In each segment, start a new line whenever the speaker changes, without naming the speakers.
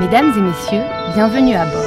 Mesdames et messieurs, bienvenue à bord.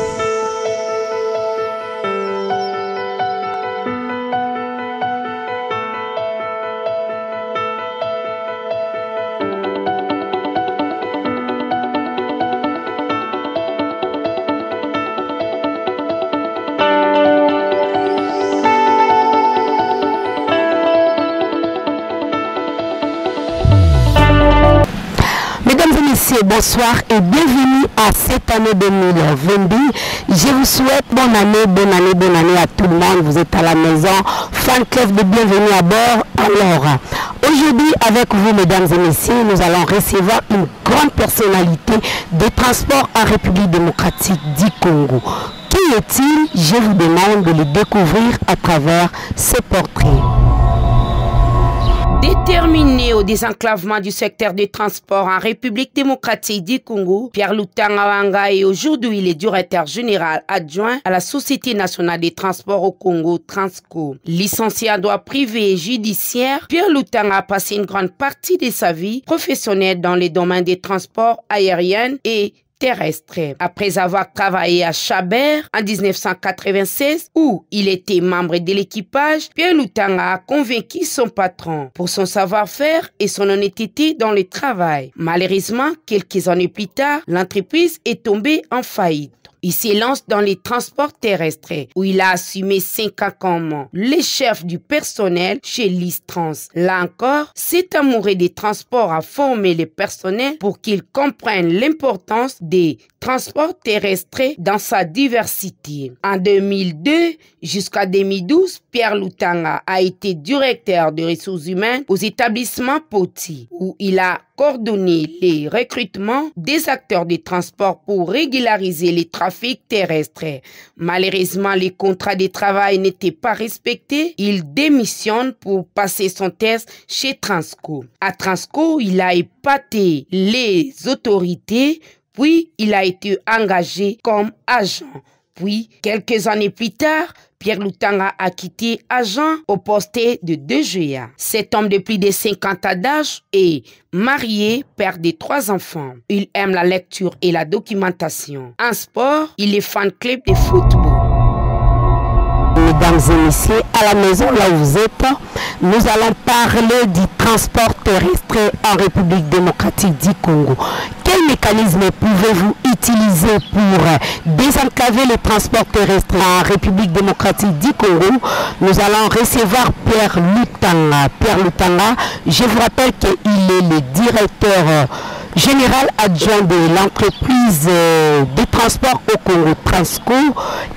Bonsoir et bienvenue à cette année 2022. Je vous souhaite bonne année à tout le monde. Vous êtes à la maison, fan club de bienvenue à bord. Alors, aujourd'hui avec vous mesdames et messieurs, nous allons recevoir une grande personnalité des transports en République démocratique du Congo. Qui est-il? Je vous demande de le découvrir à travers ce portrait.
Déterminé au désenclavement du secteur des transports en République démocratique du Congo, Pierre Lutanga Wanga est aujourd'hui le directeur général adjoint à la Société nationale des transports au Congo, Transco. Licencié en droit privé et judiciaire, Pierre Lutanga a passé une grande partie de sa vie professionnelle dans les domaines des transports aériens et terrestre. Après avoir travaillé à Chabert en 1996, où il était membre de l'équipage, Pierre Lutanga a convaincu son patron pour son savoir-faire et son honnêteté dans le travail. Malheureusement, quelques années plus tard, l'entreprise est tombée en faillite. Il s'élance dans les transports terrestres où il a assumé 5 ans comme le chef du personnel chez Listrans. Là encore, cet amoureux des transports a formé le personnel pour qu'ils comprennent l'importance des transports terrestres dans sa diversité. En 2002 jusqu'à 2012, Pierre Lutanga a été directeur de ressources humaines aux établissements Poti, où il a coordonné les recrutements des acteurs de transport pour régulariser les trafics terrestres. Malheureusement, les contrats de travail n'étaient pas respectés. Il démissionne pour passer son test chez Transco. À Transco, il a épaté les autorités, puis il a été engagé comme agent. Puis, quelques années plus tard, Pierre Lutanga a quitté agent au poste de DGA. Cet homme de plus de 50 ans d'âge est marié, père de 3 enfants. Il aime la lecture et la documentation. En sport, il est fan club de football.
Mesdames et messieurs, à la maison là où vous êtes, nous allons parler du transport terrestre en République démocratique du Congo. Quel mécanisme pouvez-vous utiliser pour désenclaver les transports terrestres en République démocratique du Congo? Nous allons recevoir Pierre Lutanga. Pierre Lutanga, je vous rappelle qu'il est le directeur général adjoint de l'entreprise de transport au Congo, Transco.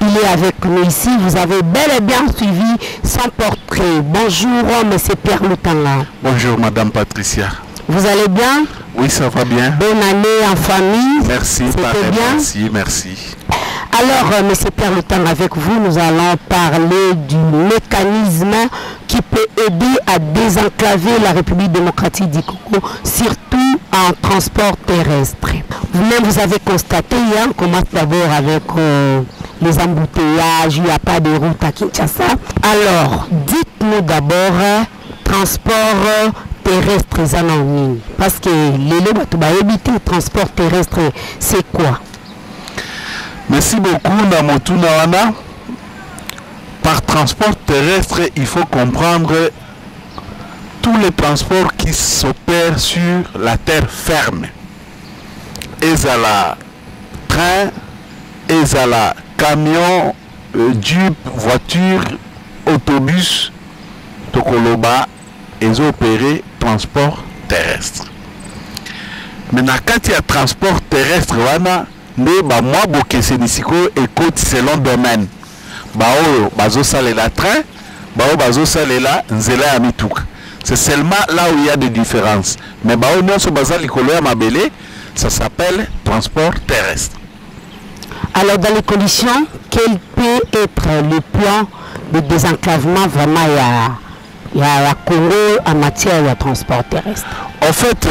Il est avec nous ici. Vous avez bel et bien suivi son portrait. Bonjour, monsieur Pierre Lutanga.
Bonjour, madame Patricia.
Vous allez bien?
Oui, ça va bien.
Bonne année en famille.
Merci, bien. Merci.
Alors, monsieur Pierre Lutanga, avec vous, nous allons parler du mécanisme qui peut aider à désenclaver la République démocratique du Congo, surtout en transport terrestre. Vous-même, vous avez constaté, on commence d'abord avec les embouteillages, il n'y a pas de route à Kinshasa. Alors, dites-nous d'abord, transport terrestre, parce que les transport terrestre, c'est quoi?
Merci beaucoup, Namotu Nawana. Par transport terrestre, il faut comprendre tous les transports qui s'opèrent sur la terre ferme. Ezala train, ezala camion, jeep, voiture, autobus, tokoloba, et opérer transport terrestre. Maintenant, quand il y a transport terrestre, mais moi bokese nisiko écoute selon domaine. Bazo salela train, bazo salela nzela ya mituka. C'est seulement là où il y a des différences. Mais nyonso baza likolo ya mabele, ça s'appelle transport terrestre.
Alors dans les conditions, quel peut être le plan de désenclavement vraiment il y a Congo en matière de transport terrestre?
En fait,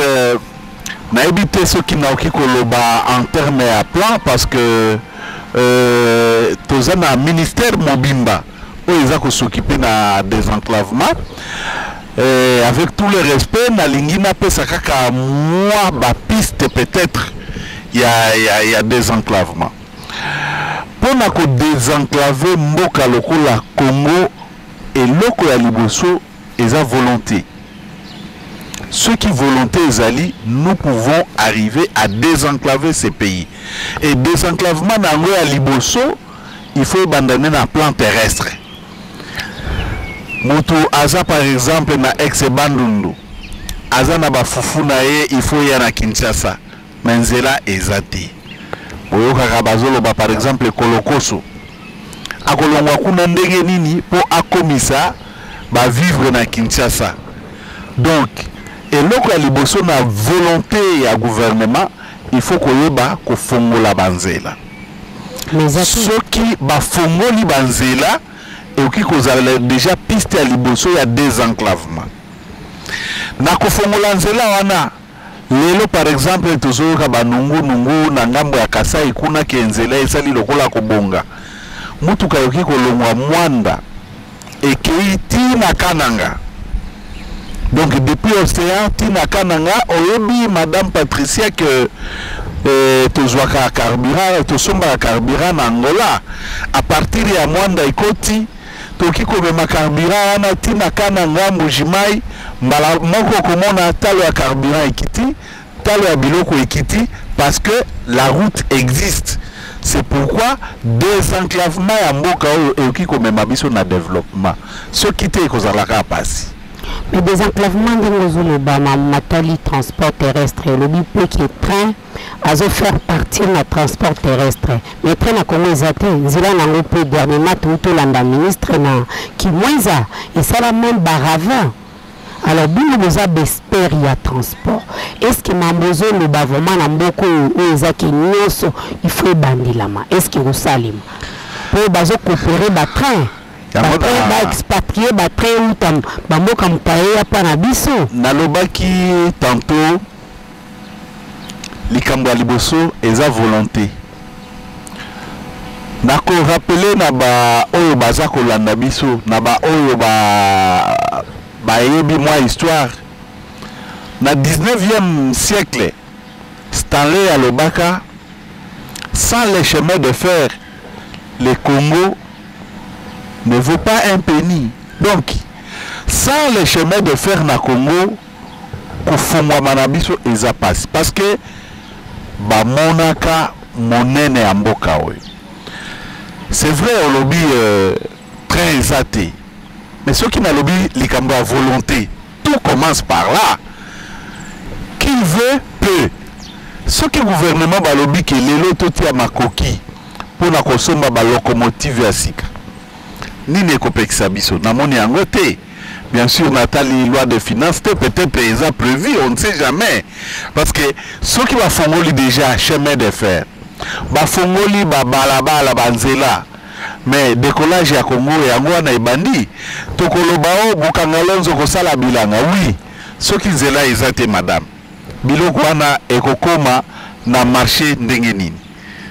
on a évité ce qui n'a aucun en termes à plan parce que tous un ministère Mobimba où ils ont s'occuper de désenclavement. Avec tout le respect, na lingina pe sakaka moi ba piste peut-être y a désenclavement. Pour na désenclaver mboka lokola Congo et loko ya liboso eza volonté. Ceux qui volonté ezali, nous pouvons arriver à désenclaver ces pays. Et désenclavement nango ya liboso, il faut abandonner na plan terrestre. Moto aza par exemple na ex-Bandundu. Aza na bafufu na ye, il faut ya na Kinshasa. Menzela ezati. Oyoka kabazolo ba par exemple Kolokoso. Akolongwa kuna ndenge nini po akomisa ba vivre na Kinshasa. Donc, et loko ya liboso na volonté ya gouvernement, il faut koyeba ko fongola banzela. Soki ba fongoli banzela et oki kozala déjà piste ya liboso ya désenclavement. Na ko fongola nzela wana lelo par exemple tozoyoka banungu na ngambo ya Kasai kuna ke nzela esali lokola kobonga. Mutuka yoki kolongwa Mwanda ekei tina Kananga. Donc depuis Océan tina Kananga oyebi madame Patricia que tozwaka carburant tosomba carburant na Angola à partir ya Mwanda ekoti toki komema carburant wana tina Kananga Mbujimai mbala moko komona talo ya carburant ekiti talo ya biloko ekiti parce que la route existe. C'est pourquoi désenclavement ya mboka oyo eki komema biso na développement. Ce qui te kozalaka pasi.
Mais désenclavement de matali transport terrestre, le BIP qui est train à faire partir le transport terrestre. Mais train à Congo Zate, Zila n'a pas de dernièrement tout le ministre qui moisa et ça la même baravin. Alors, bien nous avons espéré à transport. Est-ce que Mambozo le bavement n'a beaucoup ou Zaki Nyoso il faut bandilama? Est-ce que vous salim pour bazo coopérer ba train? Ba expatrié ba train ou tam bamboka mutaye ya panabiso.
Nalobaki tantôt likambo ya liboso eza volonté. Nako rappeler na ba oyo baza kolanda biso na ba oyo ba yebi moi histoire. Na 19e siècle, Stanley Alobaka, sans les chemins de fer, le Congo ne vaut pas un penny. Donc, sans les chemins de fer na Congo, kufungwa manabiso eza passe. Parce que ba monaka monene ya mboka oyo. C'est vrai au lobby très exaté. Mais ceux qui n'ont lobby likambo à volonté, tout commence par là. Qui veut peut. Ce que le gouvernement va lobby que les lotos à ma coquille pour la consommer la locomotive à Sika. Ni ne copexa biso. Namoni angote. Bien sûr, Nathalie, loi de finances, peut-être déjà prévu, on ne sait jamais. Parce que ceux qui va fongoli déjà chemin de fer, va fongoli ba balaba la banzela. Mais décollage à Congo et à Angola et bandi. Tokolobao bukangalonzo kosala bilanga. Oui, ceux qui sont là, ils étaient madame. Bilokwana et kokoma na marché ndengenini.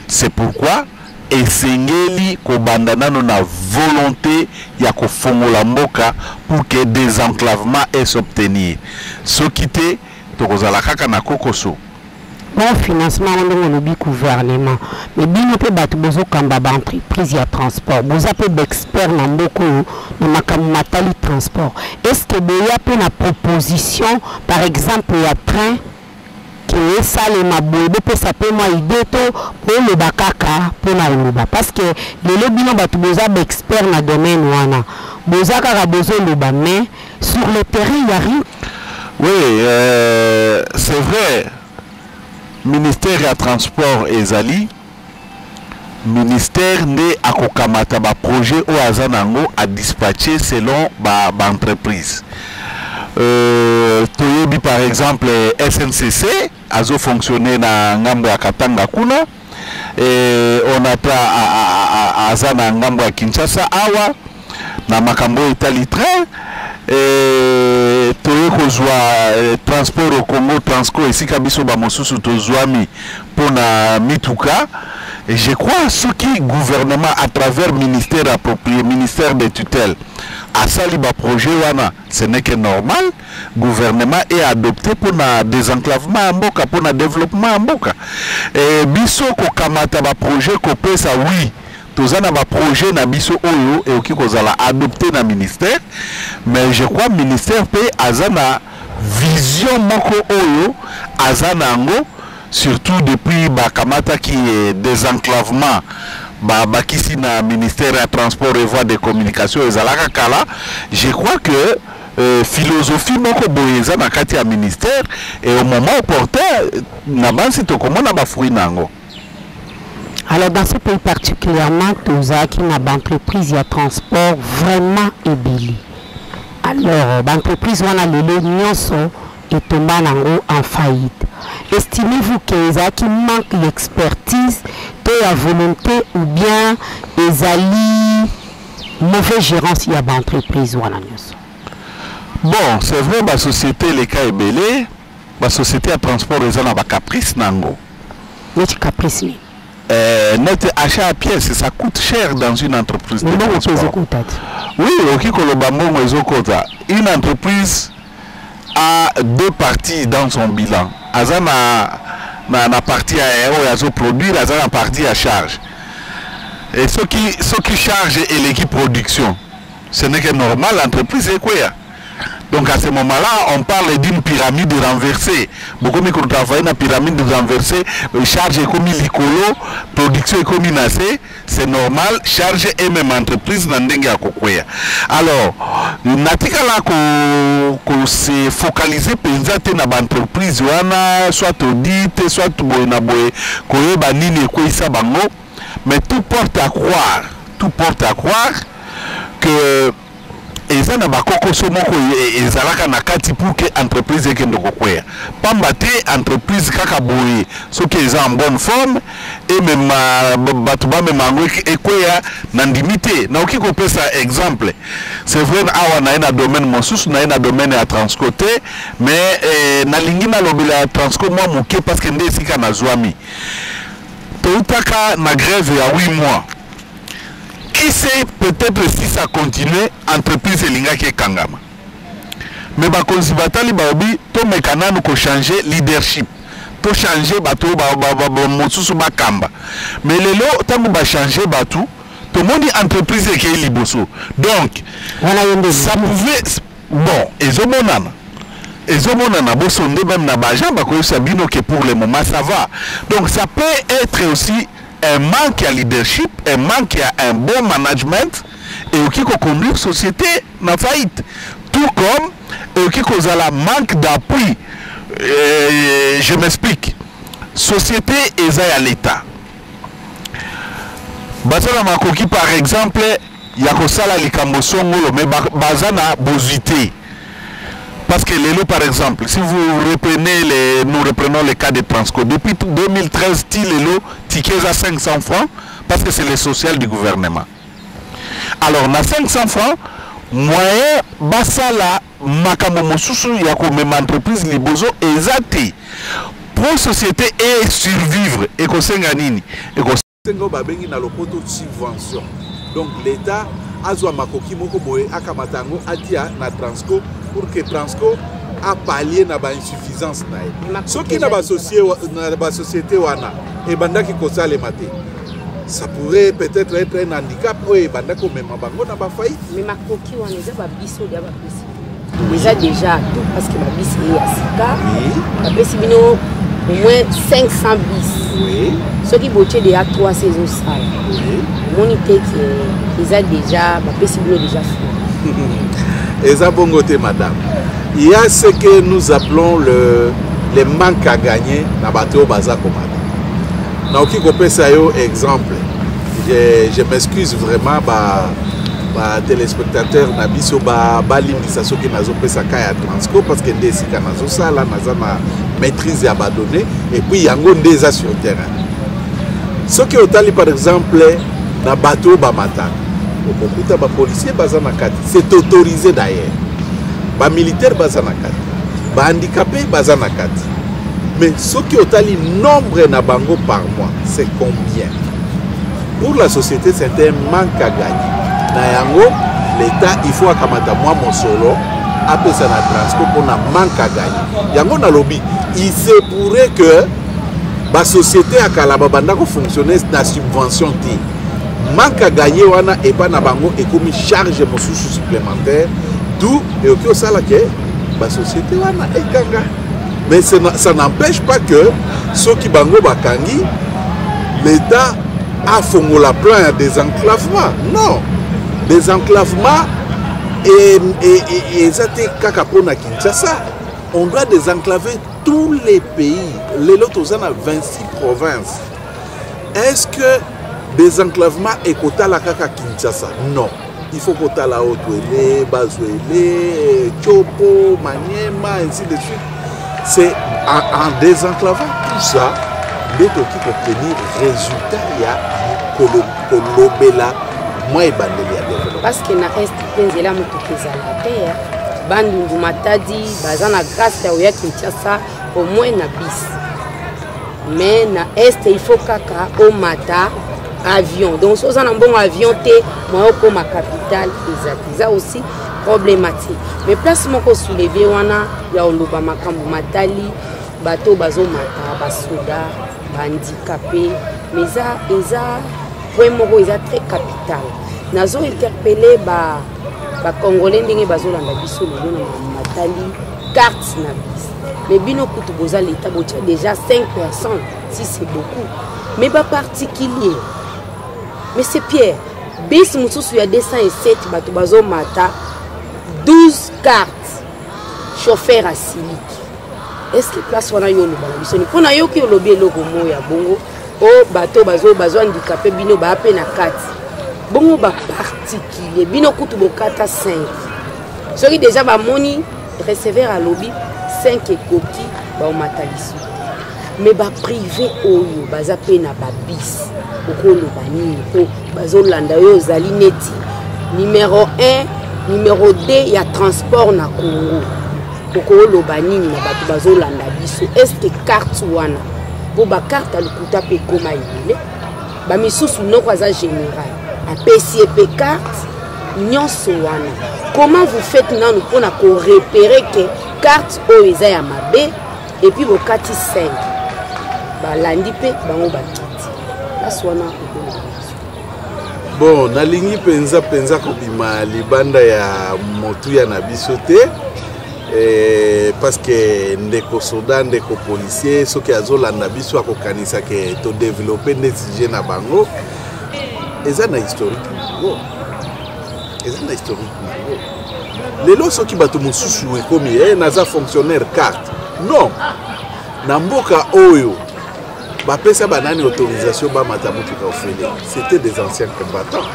C'est pourquoi esengeli kobandanano na volonté ya kofongola mboka pour que désenclavement est s'obtenir. Ceux qui étaient tokozala kaka na kokoso.
Bon financement on lobby gouvernement mais bien peut battre bozo kamba ba entreprise ya transport boza peut d'expert na mboko na makammatali transport est-ce que boya peut na proposition par exemple ya train qui est salé ma bobe peut ça peut moi idée to pour le bakaka pour na loba parce que le lobby no battre boza d'expert na domaine wana boza ka bozo loba mais sur le terrain il y a rien.
Oui, c'est vrai. Ministère ya transport ezali ministère ne akokamata ba projet o azanango a dispatcher selon ba entreprise. Toyebi par exemple SNCC azo fonctionner na ngambo ya Katanga kuna et on a azana ngambo ya Kinshasa awa na makambo Italie train toye kozwa transport au Congo Transco ici kabiso ba mosusu tozwami pona mituka et je crois ce qui gouvernement à travers ministère approprié ministère de tutelle asali ba projet wana, ce n'est que normal. Gouvernement est adopté pour le désenclavement en Mboka, pour le développement en Mboka. Et biso ko kamata ba projet ko pesa oui. Tozana ba projet na biso oyo et oki kozala adopté na ministère, mais je crois ministère pe azana vision moko oyo azana ngo, surtout depuis ba kamata qui est désenclavement ba kisi na ministère des transports et voies de communication ezalaka kala. Je crois que philosophie moko boyeza na kati ya ministère et au moment opportun na bansi to komona ba fruit nango.
Alors dans ce pays particulièrement, Tozaki n'a d'entreprise de transport vraiment ébélé. Alors l'entreprise wana lelo nyonso est tombée en faillite. Estimez-vous que Zaki manque l'expertise, de la volonté ou bien ezali mauvaise gérance ya l'entreprise wana nyonso?
Bon, c'est vrai la société les cas ébélé, la société à transport ils ont un caprice nango.
Notre caprice.
Notre achat à pièces, ça coûte cher dans une entreprise de transport. Oui, une entreprise a deux parties dans son bilan. La partie à produire, la partie à charge. Et ce qui charge est l'équipe production. Ce n'est que normal, l'entreprise est quoi? Donc à ce moment-là, on parle d'une pyramide renversée. Beaucoup de travail dans la pyramide renversée, charge est comme l'icolo, production est comme assez, c'est normal, charge et même entreprise dans dengue. Alors, natika là qu'on s'est focalisé peut-être dans l'entreprise, soit audit, soit boyna boy, koye banini koye sa bango, mais tout porte à croire que et ça n'a pas pour que l'entreprise ait pas entreprise kakaboye ce qui est en bonne forme et même batuba même nandimité na oki ko pesa exemple c'est vrai awa na domaine mosusu na domaine à transcoté mais na lingi na lobela transco moi moké parce que ndé sika na zwami toutaka na grève ya 8 mois. Qui sait peut-être si ça continue, entreprise elinga qui est kangama. Mais ba konzibatali baobi to mekana nous ko changer leadership. To changer bato mosusu ba kamba. Mais lelo tangu ba changer batu, to moni entreprise qui est liboso. Donc ça pouvait bon, ezomonana bosonde même na bajan ba ko sabino que pour le moment ça va. Donc ça peut être aussi un manque à leadership, un manque à un bon management et qui conduit la société na faillite. Tout comme qui cause la manque d'appui. Je m'explique. Société est à l'État. Bazana makoki par exemple, il y a que ça la likamosongolo mais bazana bosité. Parce que les lots, par exemple, si vous reprenez nous reprenons le cas de Transco, depuis 2013, les lots, tickets à 500 francs, parce que c'est le social du gouvernement. Alors, on a 500 francs, moyen, basala, makamomo susu, il y a comme même entreprise, libozo, exacté. Pour société et survivre, et qu'on s'enganine. Et qu'on s'enganine dans le poteau de subvention. Donc, l'État a zwa makoki moko boye akamatango atia na Transco pour que Transco a pallié na ba insuffisance na ye. Soki na ba société wana e bandaki ko sale maté. Ça pourrait peut-être être un handicap ou bandako même bango na ba faillite.
Mais makoki wana eza ba biso ya ba pesi. Déjà tout parce que ma bis est à Sika. Oui. La pesi bino au moins 500 bis.
Oui.
Ceux qui bottaient déjà 3 saisons sales.
Oui.
Mon idée qu'ils ont déjà, ma possibilité déjà fait.
Et ça bon côté madame. Il y a ce que nous appelons le manque à gagner dans bateau baza komada. Na oki kopé ça yo exemple. Je m'excuse vraiment ba téléspectateurs na biso ba limbisa soki nazo pesa kaya Transco parce que ndesi ka nazo sala naza na maîtrise à donner et puis yango ndeza sur terrain. Ce qui est par exemple na bateau bamata okokuta ba policier baza na kati c'est autorisé d'ailleurs ba militaire baza na kati ba handicapé baza na kati mais ce qui est nombre na bango par mois c'est combien? Pour la société c'est un manque à gagner na yango l'État il faut akamata moi mon solo apesa na transport pour na manque à gagner yango na lobby il se pourrait que la société à Kalababanda ko fonctionner na subvention ti manque à gagner wana et pas na bango et comme charge mon sous supplémentaire d'où et au ça là que la société wana ekanga mais ça n'empêche pas que ceux qui bango bakangi l'État a formé la plan des enclavements non des enclavements et ça t'est kakapona Kinshasa on doit désenclaver tous les pays les autres on a 26 provinces est-ce que désenclavement est quota la kaka Kinshasa non il faut quota la Haute-Ouélé, Bazoélé, Tchopo, Maniema ainsi de suite c'est en désenclavant tout ça les qui pour obtenir résultat il y a Kolobela moi et bandeli à développer
parce que na est penzela moto kezala terre bandundu matadi baza na grâce ya Kinshasa au moins na bis mais na est il faut kaka au mata avion donc so za na bon avion te moi ko ma capitale eza aussi problématique mais place moko soulever wana ya oloba makambo matali bato bazo mata basoda handicapé mais eza point moko eza très capital nazo interpeller ba congolais ndenge bazolanda biso lelo na matali carte na bis mais bino kutu boza l'état botia déjà 5 personnes si c'est beaucoup mais ba particulier mais c'est Pierre bis mususu ya 207 bato bazo mata 12 cartes chauffeur à silique est-ce que place wana yo lo bala biso ni pona yo ki lobi eloko moya bongo o bato bazo handicapé bino ba pe na carte bongo ba particulier bino kutu bokata 5 soki déjà ba moni receveur à lobby 5 ekoki ba mataliso mais ba privé oyo baza pe na ba bis okolo bani po bazolanda yo zali neti numéro 1 numéro 2 ya transport na Congo okolo bani na bato bazolanda biso est-ce que carte wana bo ba carte alukuta pe koma yele ba misusu noko aza général a PCP carte nyonso wana comment vous faites nanu pona ko repérer que carte o eza ya mabe et puis bo kati 5 ba landi pe bango ba kiti aswana
bon nalingi penza kobima libanda ya motu ya na biso te parce que ndeko soda ndeko policier soki azolanda biso akokanisa ke to développer neti na bango eza na historique nango lelo soki bato mosusu ekomi naza fonctionnaire carte non na mboka oyo bapesa banani autorisation bamata motuka ofele c'était des anciens combattants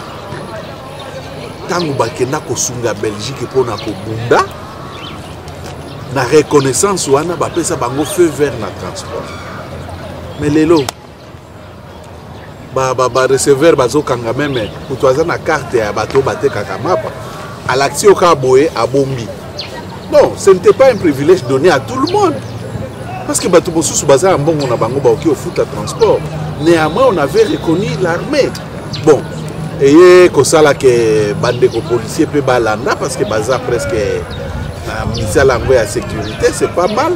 ntango bakenda kosunga Belgique mpona kobunda na reconnaissance wana bapesa bango feu vert na transport mais lelo ba receveur bazokanga meme kutu aza na carte ya bato batekaka mapa alaxi oka boye abombi non ce n'était pas un privilège donné à tout le monde parce que bato mosusu baza mbongo na bango baoki au foot à transport néanmoins on avait reconnu l'armée bon et kosala ke bandeko policier pe balanda parce que baza presque misala yango ya sécurité c'est pas mal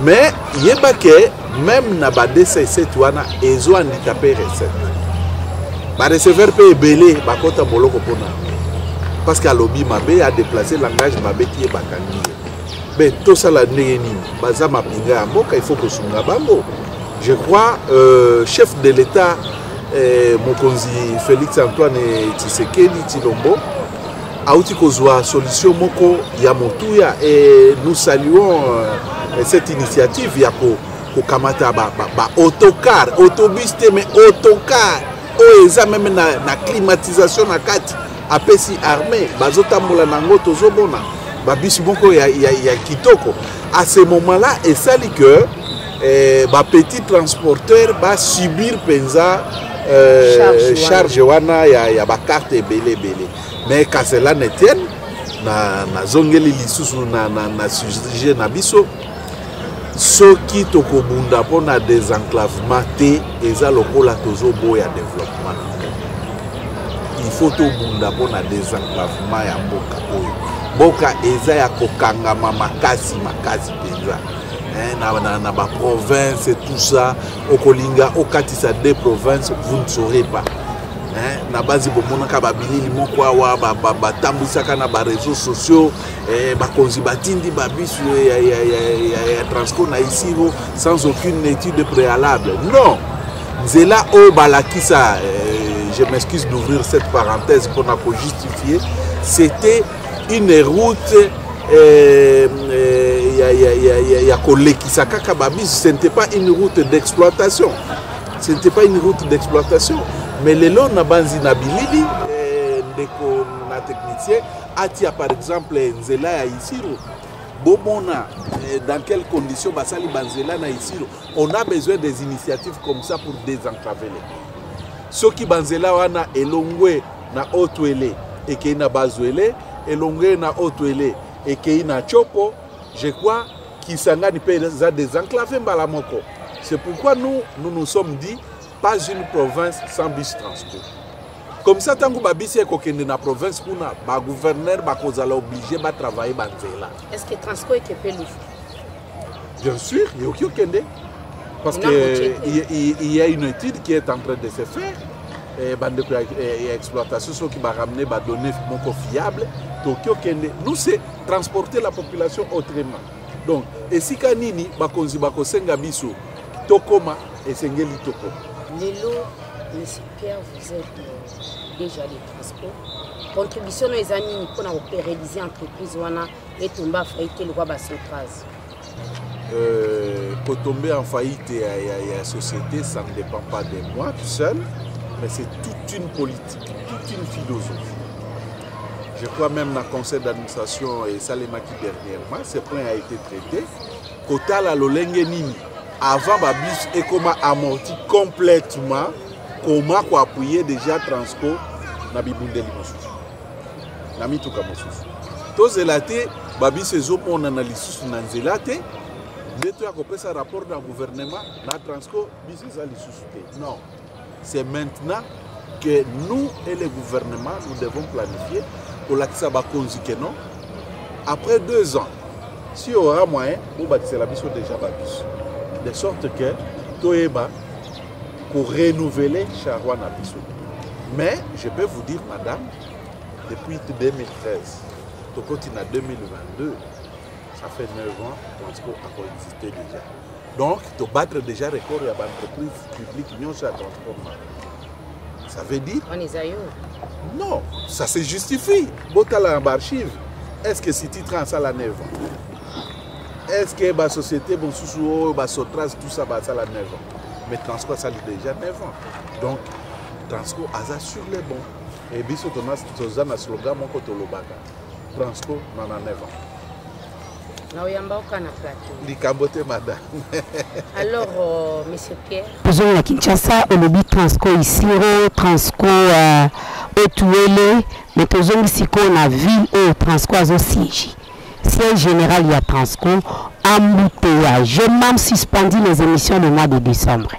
mais yeba ke même na ba DC7 wana ezo handicapé recette ba receveur pe ebele bakota boloko pona parce que alobi mabe a déplacé langage mabe qui est bakangi ben tout ça la nini baza mapinga ya mboka il faut kosunga bango je crois chef de l'état mokonzi Félix Antoine Tshisekedi Tshilombo auti kozwa solution moko ya motuya et nous saluons cette initiative ya ko kamata ba autocar autobus te mais autocar o eza même na climatisation na kati apesi armée bazotambola nango tozobona ba bisi moko ya kitoko à ce moment là et sali que ba petit transporteur ba subir penza charge wana ya ba carte belé mais quand cela ne tienne na zongeli lisusu na sujet na biso soki tokobunda pona désenclavement te eza lokola tozoboya développement il faut tout bunda pona désenclavement ya mboka oyo mboka eza ya kokangama makasi penza na ba province et tout ça okolinga okatisa des provinces vous ne saurez pas na base bomonaka babilili moko awa batambwisaka na ba réseaux sociaux bakonzi batindi babisu ya Transco na isiro sans aucune étude préalable. Non, nzela o balakisa, je m'excuse d'ouvrir cette parenthèse pour la justifier, c'était une route ce n'était pas une route d'exploitation. Ce n'était pas une route d'exploitation. Mais les lots nabanzi nabilili, na technicien, atia par exemple nzela ya isiro. Bomona, dans quelles conditions basali banzela na isiro. On a besoin des initiatives comme ça pour désenclaver les. Ceux qui banzela wana elongwe na otwele et qui na bazwele, elongwe na otwele et qui na chopo, je crois qu'ils s'engagent à désenclaver Mbalamoko. C'est pourquoi nous nous sommes dit pas une province sans bus transport. Comme ça, tant que babisi est dans la province, le gouverneur va obligé de travailler dans la.
Est-ce que Transco est payé?
Bien sûr, il y a aucun. Parce qu'il y a une étude qui est en train de se faire. Et exploitation, ceux qui vont ramener des données fiables. Nous, c'est transporter la population autrement. Donc, et si kanini bakonzi bakosenga biso tokoma et sengeli toko.
Lelo, M. Pierre, vous êtes déjà des transports. Contribution aux amis pour pérenniser l'entreprise et tomber en faillite le roi Bassotraz.
Pour tomber en faillite à la société, ça ne dépend pas de moi tout seul, mais c'est toute une politique, toute une philosophie. Je crois même dans le conseil d'administration et Salemaki dernièrement, ce point a été traité. Kota la lolenge nini, avant Babus et comment amorti complètement, comment appuyer déjà Transco na bibundeli mosusu. Na mituka mosusu. To zelate Babus ezo mon analyse na zelate, neto ya kopesa rapport dans gouvernement na Transco biso za lisusu te. Non. C'est maintenant que nous et le gouvernement nous devons planifier pour l'accès à Bakonzi non. Après 2 ans, si il y aura moyen, nous bâtissons la mission déjà Babus. De sorte que Toeba pour renouveler Charwa Nabiso. Mais je peux vous dire, madame, depuis 2013, au continent 2022, ça fait 9 ans Transco a existé déjà. Donc, tu battre déjà record et à l'entreprise publique, nous sommes à transport. Ça veut dire.
On est ailleurs.
Non, ça se justifie. Botala en archive. Est-ce que City Trans a la 9 ans? Est-ce que la société, Sotras, tout ça, ça a 9 ans? Mais Transco, ça a déjà 9 ans. Donc, Transco a sur les bons. Et biso on a slogan mon côté Lobaka. Transco, on a 9 ans.
Alors, M. Pierre.
Besoin de Kinshasa, au lobby Transco ici, Transco Otuele, mais besoin ici qu'on a ville au Transco à siège. Siège général, il y a Transco, embouteillage. J'ai même suspendu les émissions le mois de décembre.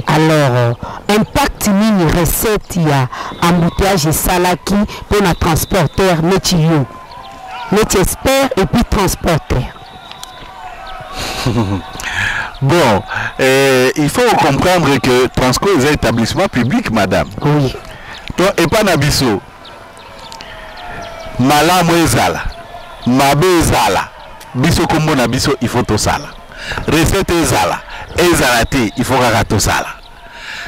Alors, impact mini recette, il y a embouteillage et salaki pour nos transporteurs, métier expert et puis transporteur.
Bon, il faut comprendre que Transco est un établissement public, madame.
Oui.
Donc, et pas Nabiso. Malam ezala. Mabe ezala. Biso kombo Nabiso, il faut tout ça. Recette ezala. Ezalate, il faut ragato ça.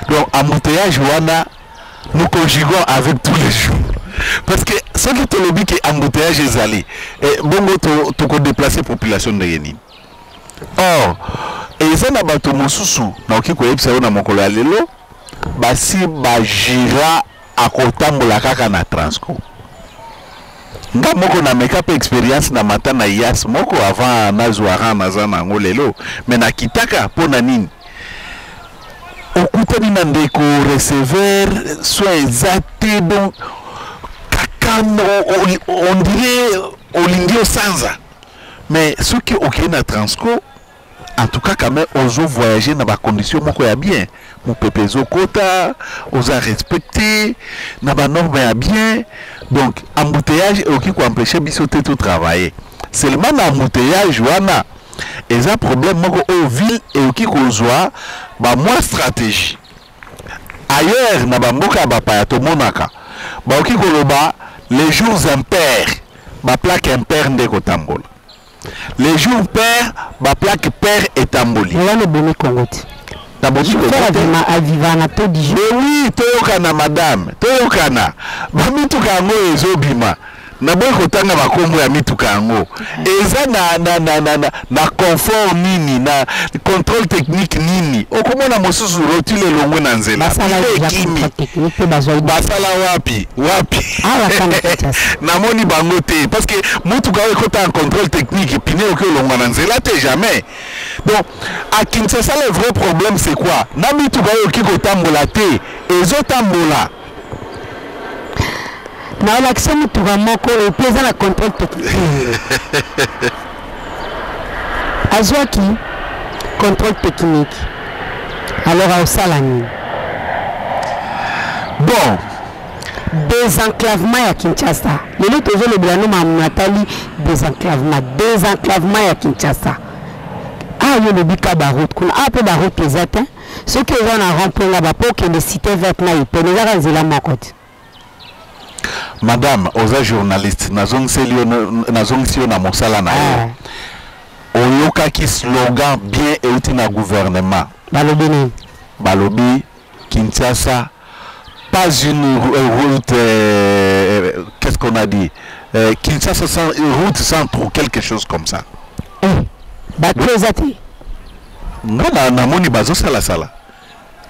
Donc, embouteillage, nous conjuguons avec tous les jours. Parce que ce qui est le but est embouteillage est allé. Bon, tu déplacer la population de Yéni. Or, et ça n'a pas tout mon sous-sous. Donc, il y a ça na mokolo ya lelo. Basi bajira akotambo la kaka na Transco. Nga moko na make-up experience na mata na yas moko avant na zuara na zana ngolelo. Mais na kitaka pona nini? Okutani na ndeko receveur soit exacté donc on dirait au lindio sanza. Mais ce qui est ok na Transco, en tout cas quand même ozo voyager dans des conditions moko ya bien mon pépé zokota oza respecter na ba norme ya bien donc embouteillage et qui empêcher biso te tout travailler seulement na embouteillage wana et ça problème moko au ville et qui kozwa ba moins stratégie ailleurs na ba mboka ba pa to monaka ba qui koloba les jours impairs ba plaque impair ndeko tambola les jours pairs ba plaque pair et tamboli
là le bon Congoti
d'abord tu
peux aviva na to di
oui toyokana madame toyokana ba mituka yango ezobima na boy kotanga bakombo ya mituka yango eza na confort nini na contrôle technique nini okomona mosusu rotule longwe na nzela basala wapi namoni bango te parce que mutuka oyo ekota en contrôle technique pine oke olongwa na nzela te jamais donc à Kinshasa le vrai problème c'est quoi na mituka oyo oki kotambola te ezotambola
na l'action mituka moko epeza na contrôle technique azwaki contrôle technique alors osala nini
bon
désenclavement ya Kinshasa lelo tozolobela no Nathalie désenclavement ya Kinshasa ayo lobika baroute kuna ape baroute ezata soki eza na rond-point nga bapo okende cité verte na ipene ezaka nzela moko te
madame oza journaliste nazongisi yo na mosala na yo oyokaki slogan bien euti na gouvernement
balobi nini
balobi Kinshasa pas une route qu'est-ce qu'on a dit Kinshasa sans route sans trou quelque chose comme ça
bato eza te
nga namoni bazosala sala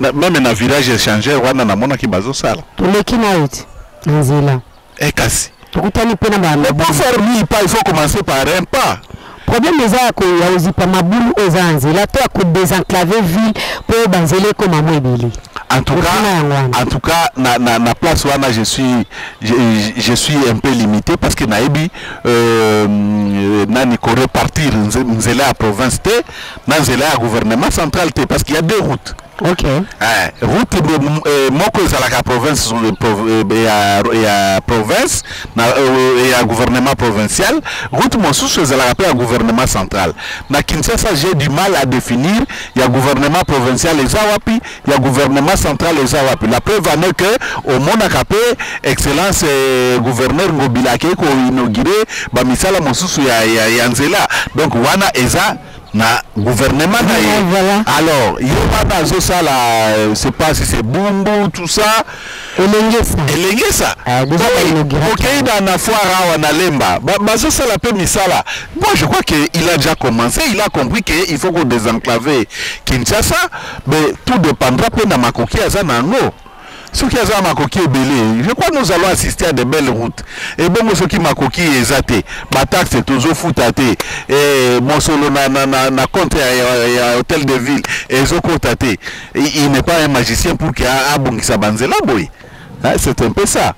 même na village échangeur wana namonaki bazosala
toleki na yo te na nzela
kasi
tokutani mpe na
mais pour faire 1000 pas il faut commencer par un pas
problème eza ya ozipa mabulu eza na nzela to ya kodesenclaver ville mpo banzela ekoma mo ebele
en tout cas na place wana je suis un peu limité parce que naebi nani ko repartir nzela ya province te na nzela ya gouvernement central te parce qu'il y a deux routes.
OK.
Route moko ezalaka province ya province na ya gouvernement provincial, route mosusu ezalaka pe ya gouvernement central. Na Kinshasa j'ai du mal à définir ya gouvernement provincial eza wapi, ya gouvernement central eza wapi. La preuve en est que au monaka pe excellence gouverneur Ngobila ke ko inaugurer ba misala mosusu ya nzela. Donc wana eza na gouvernement voilà. Alors il y a c'est pas si c'est Bumbu tout ça elenge ça OK dans la foire na lemba bazo ça la pe misala bon je crois que il a déjà commencé il a compris que il faut qu'on désenclaver Kinshasa mais tout dépendra pe na makoki azanango. Ce qui est à Makoki et Belé, je crois que nous allons assister à de belles routes. Et bon, ce qui Makoki est zaté, Batak c'est toujours foutate, et mon solo na compte à hôtel de ville, et Zoko tate. Il n'est pas un magicien pour qu'il y ait un bon qui s'abanzela, boy. C'est un peu ça.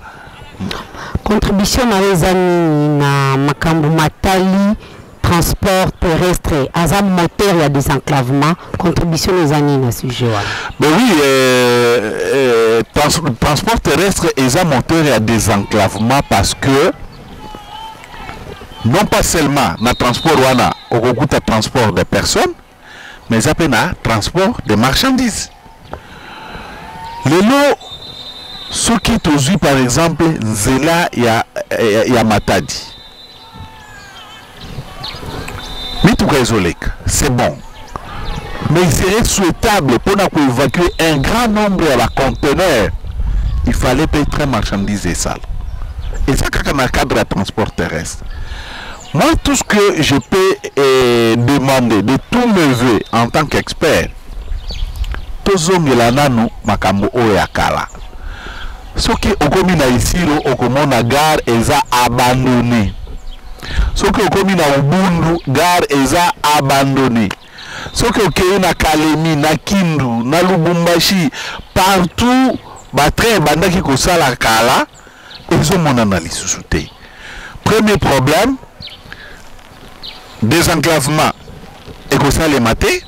Contribution à les amis na Makambu Matali. Transport terrestre, azam moteur, il y a des enclavements, contribution aux années à ce sujet.
Ben oui, transport terrestre, azam moteur, il y a des enclavements parce que non pas seulement na transport wana, au transport de personnes, mais ça peut na transport de marchandises. Le lot, ce qui est aujourd'hui par exemple, Nzela, il y a Matadi. C'est bon. Mais il serait souhaitable pour évacuer un grand nombre de conteneurs. Il fallait payer très marchandises et sales. Et ça, quand on a un cadre de transport terrestre. Moi, tout ce que je peux demander de tous mes voeux en tant qu'expert, tous les hommes nous makambo oyakala. Ce qui est au commun ici, au commun na gare, est abandonné. Ce qui est commis na Ubundu, gare eza abandonné. Ce qui est na Kalemi, na Kindu, na Lubumbashi, partout, train bandaki ko sala kala, ils ont mon analyse sous-souté. Premier problème, désenclavement et que ça les maté.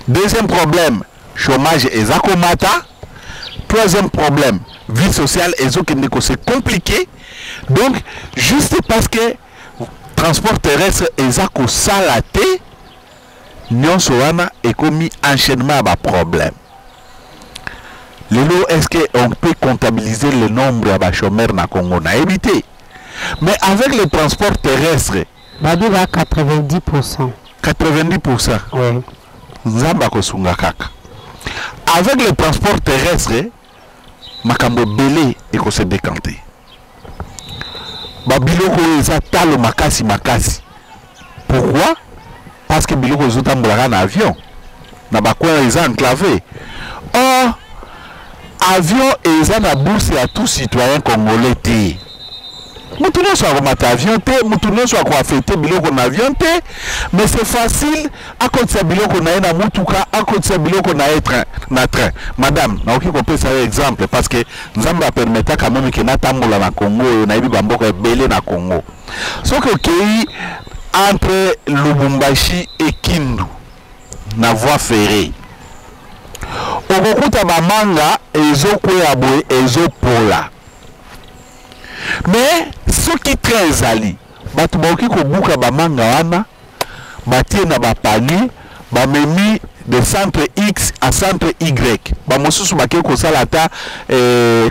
Deuxième problème, chômage et zakomata. Troisième problème, vie sociale et c'est compliqué. Donc, juste parce que transport terrestre et zako salaté, nous sommes et commis enchaînement à problème. Est-ce qu'on peut comptabiliser le nombre de chômeurs na Congo? On a évité. Mais avec le transport terrestre,
bah, 90%.
90%.
Oui.
Avec le transport terrestre, makambo belé et qu'on se décanté. Biloko eza talo makasi. Pourquoi? Parce que biloko ezota mbolaka na avion. Na bakwa eza enclavé. Or, avion eza na bourse à tout citoyen congolais té. Moutounons soit remate avion té, moutounons soit quoi affecté biloko na avion té, mais c'est facile à cause de biloko na na moutouka, à cause de biloko na train. Madame, na oki ko pesa exemple parce que nzamba permettre quand même que na tambola na Congo, na ibi bamboko belé na Congo. Sauf que pays entre Lubumbashi et Kindu na voie ferrée. Okokuta bamanga ezokwea boye ezopola. Mais ce qui est très ali, bato baoki kobuka bamanga wana, batie na bapanier, bamemi de centre X à centre Y. Bamosusu bake kosala ata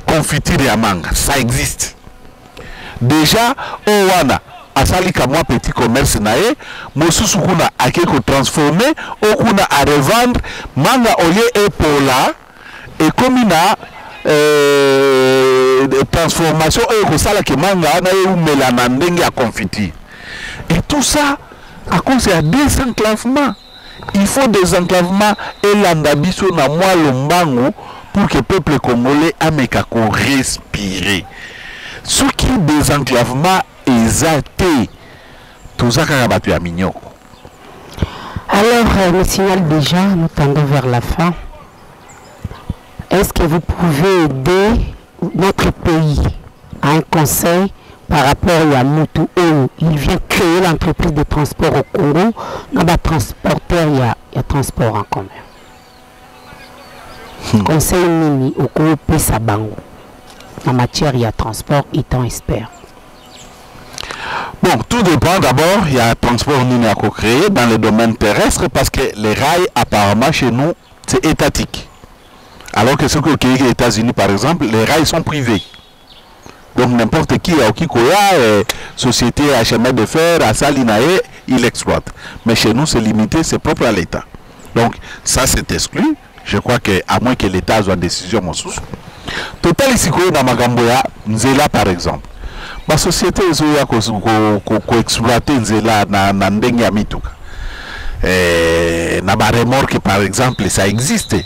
confiture ya manga, ça existe. Déjà wana asali kamwa petit commerce nae, mosusu kuna ake ko transformer, okuna à revendre manga olie epola et comme na transformation et kosala ke manga na eumela na ndenge ya confiture. Et tout ça à cause de désenclavement. Il faut des enclavements et l'andabiso na moi lombango pour que le peuple congolais ameka ko respirer. Ce qui désenclavement exacté tout ça quand battu à mignon.
Alors le signal déjà, nous tendons vers la fin. Est-ce que vous pouvez aider notre pays à un conseil par rapport à Moutou où il vient créer l'entreprise de transport au Congo? Dans le transporteur, il y a transport en commun. Conseil mini au Congo Pessabango. En matière, il y a transport, étant expert.
Bon, tout dépend. D'abord, il y a un transport mini à co-créer dans le domaine terrestre parce que les rails, apparemment, chez nous, c'est étatique. Alors que ce que les États-Unis, par exemple, les rails sont privés. Donc n'importe qui, à Okikoya, société à chemin de fer, à Salinae, il exploite. Mais chez nous, c'est limité, c'est propre à l'État. Donc ça, c'est exclu. Je crois qu'à moins que l'État soit en décision, mon sous. Total ici, dans Magamboya, Nzela, par exemple. Ma société, ils ont exploité Nzela dans Ndenge ya Mituka. Dans ma remorque, par exemple, ça existait.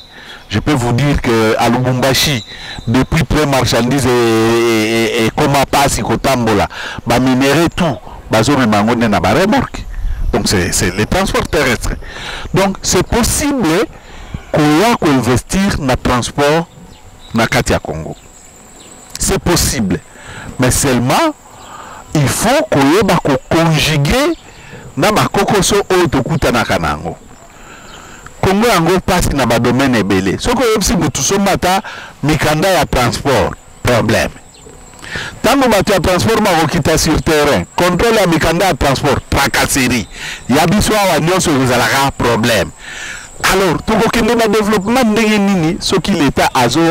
Je peux vous dire qu'à Lubumbashi, depuis pré-marchandise et comment passe Kotambola, bah minérer tout, bah zone mangone na ba remorque. Donc c'est les transports terrestres. Donc c'est possible qu'on investir dans le transport na Katia Congo. C'est possible. Mais seulement, il faut qu'on conjuguer na ba kokoso o tokuta na kanango. Congo yango passe na ba domaine ebele. Ce que si vous tous mata mikanda ya transport problème. Tango bato ya transport makokita sur terrain, contrôle ya mikanda ya transport tracasserie. Ya biso wa nyonso ezalaka problème. Alors, tokokende na développement ndenge nini soki l'État azo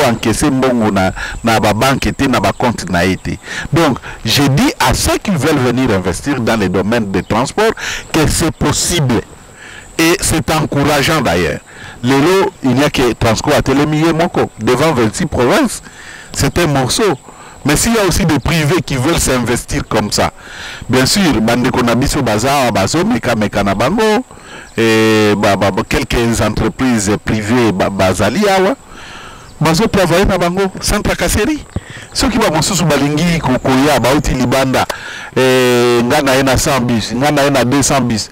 encaisser mbongo na ba banque te na ba compte na été. Donc, je dis à ceux qui veulent venir investir dans les domaines de transport que c'est possible. Et c'est encourageant d'ailleurs. Lélo, il n'y a que Transco à Télémillé Moko, devant 26 provinces. C'est un morceau. Mais s'il y a aussi des privés qui veulent s'investir comme ça, bien sûr, Bandekonabiso Bazar, Bazo, Mekana Bango, et quelques entreprises privées, Bazaliawa, Bazo travailler na Bango, sans tracasserie. Ceux qui vont sous Balingi, Kokoya, Baouti Libanda, Ngana Ena 100 bis, Ngana Ena 200 bis.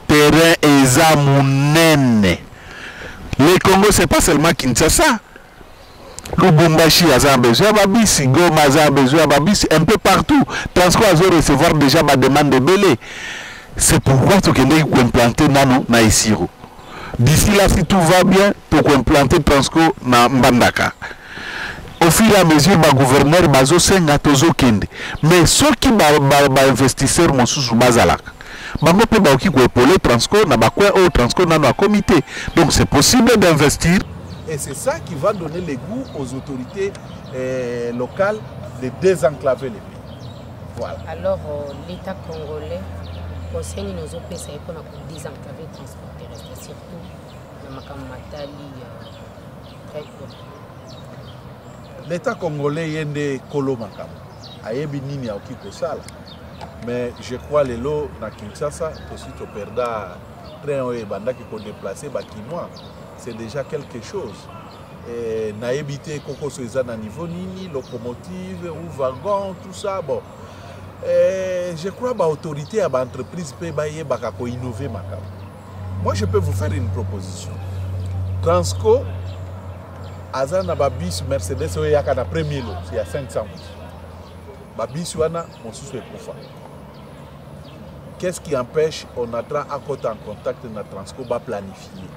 Terrain eza munene. Le Congo c'est pas seulement Kinshasa. Lubumbashi a besoin babisi, Goma a besoin babisi, un peu partout. Transco a recevoir déjà ma demande de belé. C'est pourquoi tu peux implanter nano na Isiro. D'ici là, si tout va bien, tu peux implanter Transco na Mbandaka. Au fur et à mesure, le gouverneur bazo senga tozo kende. Mais ceux qui investisseurs mosusu bazalaka. Bango pe ba ki ko épauler Transco na ba ko au Transco na no comité. Donc c'est possible d'investir.
Et c'est ça qui va donner le goût aux autorités locales de désenclaver les pays. Voilà.
Alors l'État congolais conseille nos OPC pour désenclaver le transport terrestre, surtout dans Makamatali.
L'État congolais yende kolo makam. Ayebi nini ya okiko sala. Mais je crois les lots na Kinshasa aussi to perda train oye banda qui ko déplacer ba Kinois. C'est déjà quelque chose. Et na évité koko soza na niveau nini, locomotive ou wagon, tout ça. Bon. Je crois que l'autorité à l'entreprise peut innover. Moi, je peux vous faire une proposition. Transco, Azana Babis Mercedes, il y a un premier lot, c'est à 500 000. Babis Wana, mon sous est profond. Qu'est-ce qui empêche on a à côté en contact na Transco ba planifier?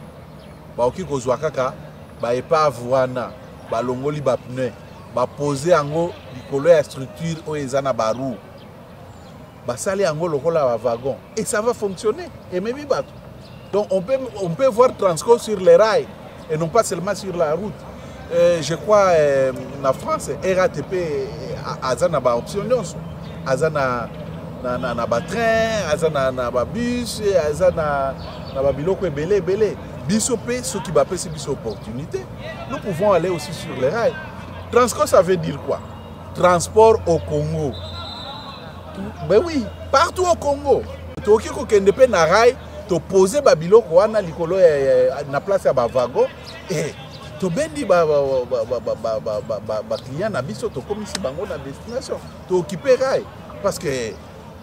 Ba oki ko zwakaka ba epa wana ba longoli ba pneu ba poser ango likolo ya structure o ezana ba roue. Basali ango lokola ba wagon et ça va fonctionner et même bateau. Donc on peut voir Transco sur les rails et non pas seulement sur la route. Je crois en France RATP azana ba option azana na ba train, azana na ba bus, azana na ba biloko belé. Biso pe ce qui va passer c'est biso opportunité. Nous pouvons aller aussi sur les rails. Transco ça veut dire quoi? Transport au Congo. Ben oui, partout au Congo. Tu as des na rail, tu poses babilo wana likolo na place ya ba wagon et tu bendi ba client na biso to comme ici bango na destination. Tu occuper rail parce que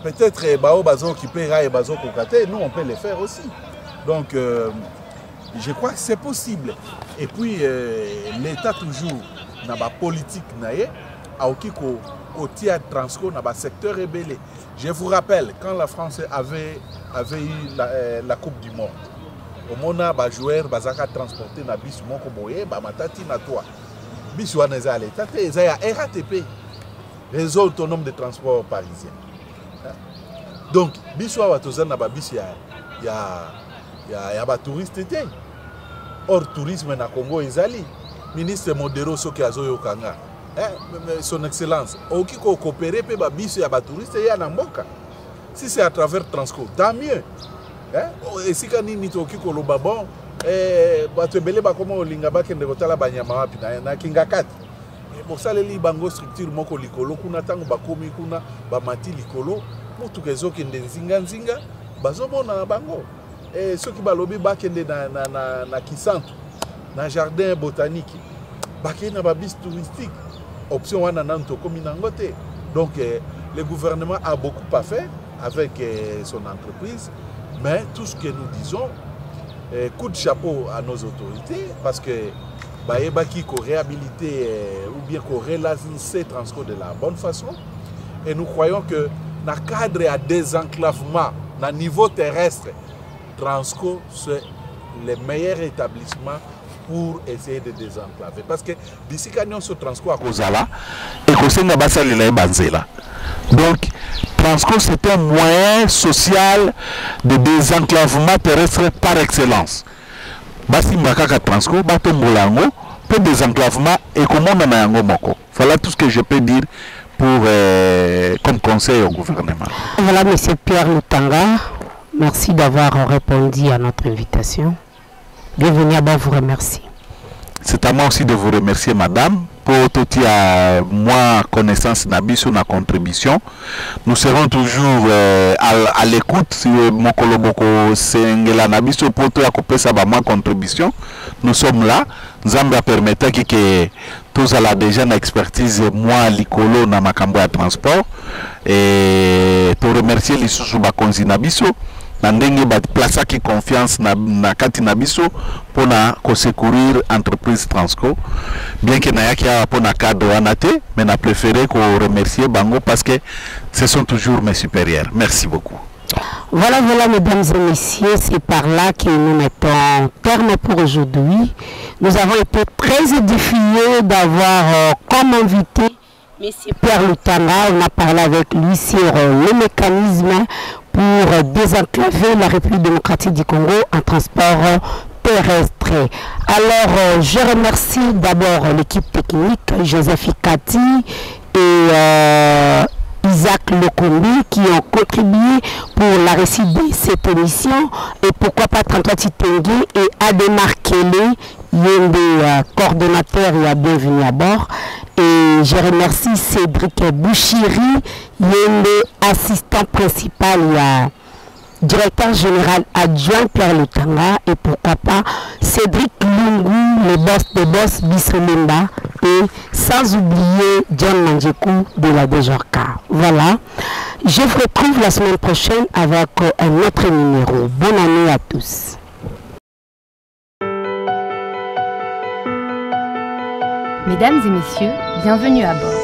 peut-être bao bazo occuper rail bazo kokate, nous on peut le faire aussi. Donc je crois que c'est possible. Et puis l'État toujours na ba politique naie a okiko côté Transco dans le secteur rébellé. Je vous rappelle, quand la France avait eu la Coupe du Monde, au moment où les joueurs ont transporté dans le bus, ils ont toi. Bus à l'État, ils ont RATP, Réseau autonome de transport parisien. Donc, bus dans le bus, il y a des touristes. Or, tourisme dans le Congo, ils ont ministre Modero Soki Azoyo Kanga. Son Excellence, qui coopérer avec les bis et les touristes, il y a un moka. Si c'est à travers Transco, tant mieux. Et si on est au Kiko Lobabon, tu belé comme Lingaba qui ne vota la Banyama, na Kingakat. Pour ça, les bango structure moko likolo, kuna tango bakomi kuna bamati likolo, pour tout les autres qui ne zinga, bazomo na bango. Et ceux qui balobi bakende na Kisantu, na jardin botanique, bakende na babis touristique. Option donc le gouvernement a beaucoup à faire avec son entreprise, mais tout ce que nous disons, coup de chapeau à nos autorités parce que Baébaki qu'on réhabilité ou bien qu'on relancer Transco de la bonne façon et nous croyons que dans le cadre à désenclavement, dans le niveau terrestre, Transco c'est le meilleur établissement pour essayer de désenclaver. Parce que d'ici quand on se Transco à Kozala, et donc Transco c'est un moyen social de désenclavement terrestre par excellence. Basi Makaka Transco, Bato Moulango, pour désenclavement et comment on a un moko. Voilà tout ce que je peux dire pour comme conseil au gouvernement.
Voilà, M. Pierre Lutanga, merci d'avoir répondu à notre invitation. Bienvenue à bas, vous remercie.
C'est à moi aussi de vous remercier, madame, pour toute moi connaissance nabiso na contribution. Nous serons toujours à l'écoute si mon koloboko sengela nabiso pour tout accompagner ça ma contribution. Nous sommes là. Zambia permettait que tous à déjà une expertise moi likolo na makambo ya transport et pour remercier les sous bakonzi nabiso. Nandenge ba place qui confiance na kati na biso pour na ko secourir entreprise Transco bien que na yaki a pour na cadre anate mais na préféré ko remercier bango parce que ce sont toujours mes supérieurs. Merci beaucoup.
Voilà, mesdames et messieurs, c'est par là que nous mettons terme pour aujourd'hui. Nous avons été très édifiés d'avoir comme invité M. Pierre Lutanga. On a parlé avec lui sur le mécanisme pour désenclaver la République démocratique du Congo en transport terrestre. Alors, je remercie d'abord l'équipe technique, Joseph Ikati et Isaac Lokombi qui ont contribué pour la réussite de cette émission et pourquoi pas 33 Titengue et Ademar Kele, des coordonnateurs et bienvenue à bord. Et je remercie Cédric Bouchiri, assistant principal et directeur général adjoint Pierre Lutanga et pourquoi pas Cédric Lungu, le boss de boss Bissolemba et sans oublier John Mandjekou de la Dejorka. Voilà, je vous retrouve la semaine prochaine avec un autre numéro. Bonne année à tous.
Mesdames et messieurs, bienvenue à bord.